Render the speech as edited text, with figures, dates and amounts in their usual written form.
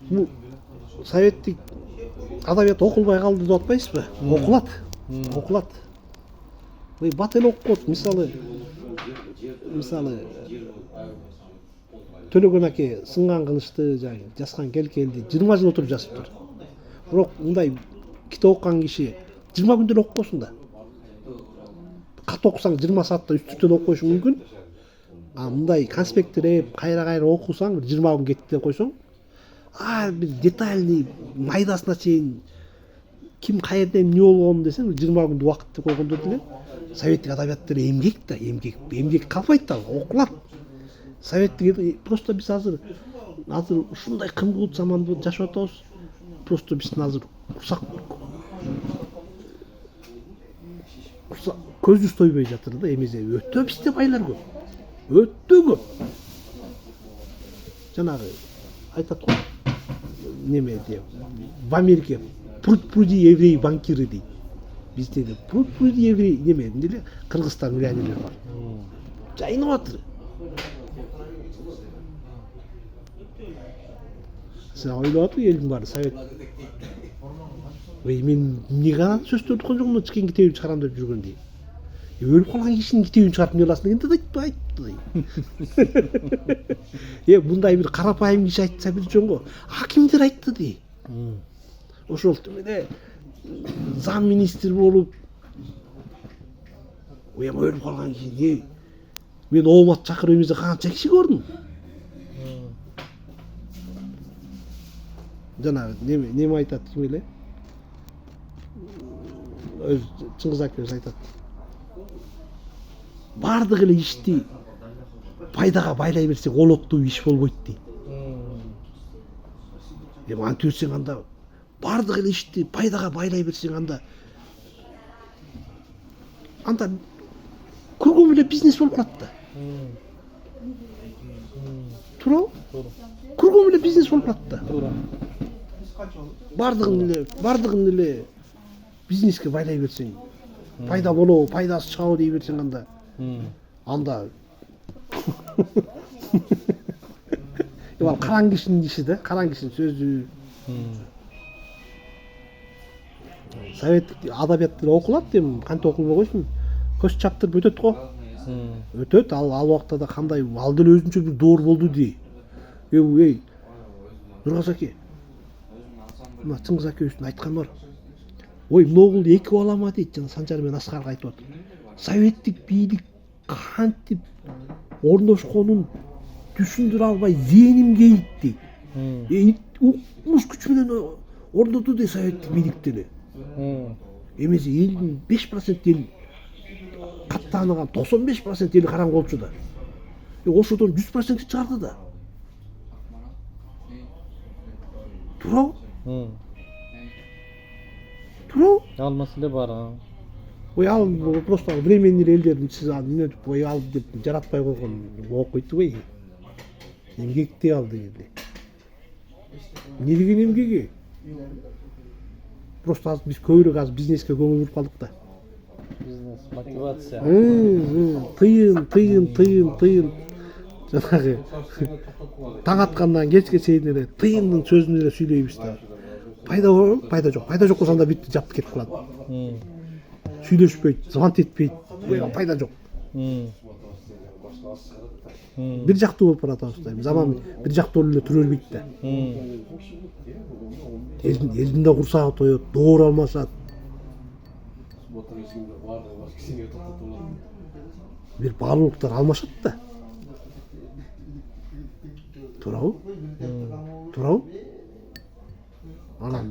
бул советтик адабият окулбай калды деп атпайсызбы? Окулат. Окулат. Бат эле окуп коет. Мисалы Төлөгөн аке сынган кылычты жазган келкелди 20 жыл отуруп жазыптыр. Бирок мындай китеп окуган киши 20 күндө окуп койсун да. Кат окусаң 20 саатта үстүртөн окуп коюшуң мүмкүн. А мындай конспекттеп кайра окусаң 20 күн кетти деп койсоң, бир детальный майдасына чейин ким кайерде эмне болгонун десең 20 күндө убакыт деп койгондо деле советтик адабият деле эмгек да, эмгек калбайт да, окулат. Советтик просто биз азыр ушундай кымгылт заманда жашап атабыз. Просто биздин азыр курсак көзүбүз тойбой жатыр да, эмесе өтө бизде байлар көп. Өтө көп. Жанагы айтат го. Неме деп. В Америке пруд-пруди еврей банкиры дейт. Бизде де пруд-пруди еврей неме деле Кыргызстан миллионерлер бар. Жайнап атыр. Сен ойлап атыр элдин баары совет. Мен эмне гана сөздөрдү айткан жокмун, чыккен китебин чыгарам деп жүргөндү. Өлүп калган кишинин китебин чыгарып эмне кыласың дегенде айтты. Мындай бир карапайым киши айтса бир жөн го. Кимдер айтты дей. Ошол эле зам министр болуп өлүп калган киши мен оомат чакырып эмесе канча киши көрдүм. Жанагы неме айтат ким эле? Өз Чыңгыз аке өз айтат. Бардык эле ишти пайдага байлай берсек олоттуу иш болбойт дейт. Антип берсең анда бардык эле ишти пайдага байлай берсең анда көргөн эле бизнес болуп калат да. Туурабы? Көргөн эле бизнес болуп калат да. Туура. Бардыгын эле бизнеске байлай берсең, пайда болобу, пайдасы чыгабы дей берсең анда караң кишинин иши да, караң кишинин сөзү. Советтик адабият деле окулат, эми кантип окулбай койсун? Көз чаптырып өтөт го. Өтөт, ал убакта да кандай ал деле өзүнчө бир доор болду дей. Нургаз аке. Мына Чыңгыз аке үстүн айтканы бар. Могул эки балама дейт, жана Санжар менен Аскарга айтып атат. Советтик бийлик кантип орношконун түшүндүрө албай зээним кейит дейт. Укмуш күч менен орноту дейт советтик бийлик деле. Эмесе элдин 5% эл каттааныган 95% эл караңгы болчу да. Ошодон 100% чыгарды да. Туурабы? Туурабы? Ал маселе бар. Ал просто временный элдердин ичинде ал деп жаратпай койгон окуйт го. Эмгекти ал дегенде. Эмне деген эмгеги? Просто биз көбүрөөк азыр бизнеске көңүл буруп калдык да. Бизнес, мотивация. Тыйын. Жанагы таң аткандан кечке чейин эле тыйындын сөзүн эле сүйлөйбүз да. Пайда болобу? Пайда жок. Пайда жок болсо анда бүт жапты кетип калат. Сүйлөшпөйт, звонт этпейт. Пайда жок. Бир жактуу болуп баратабыз да. Заман бир жактуу эле жүрө бербейт да. Элдин да курсагы тоет, доор алмашат. Бир баалуулуктар алмашат да. Туурабы? Анан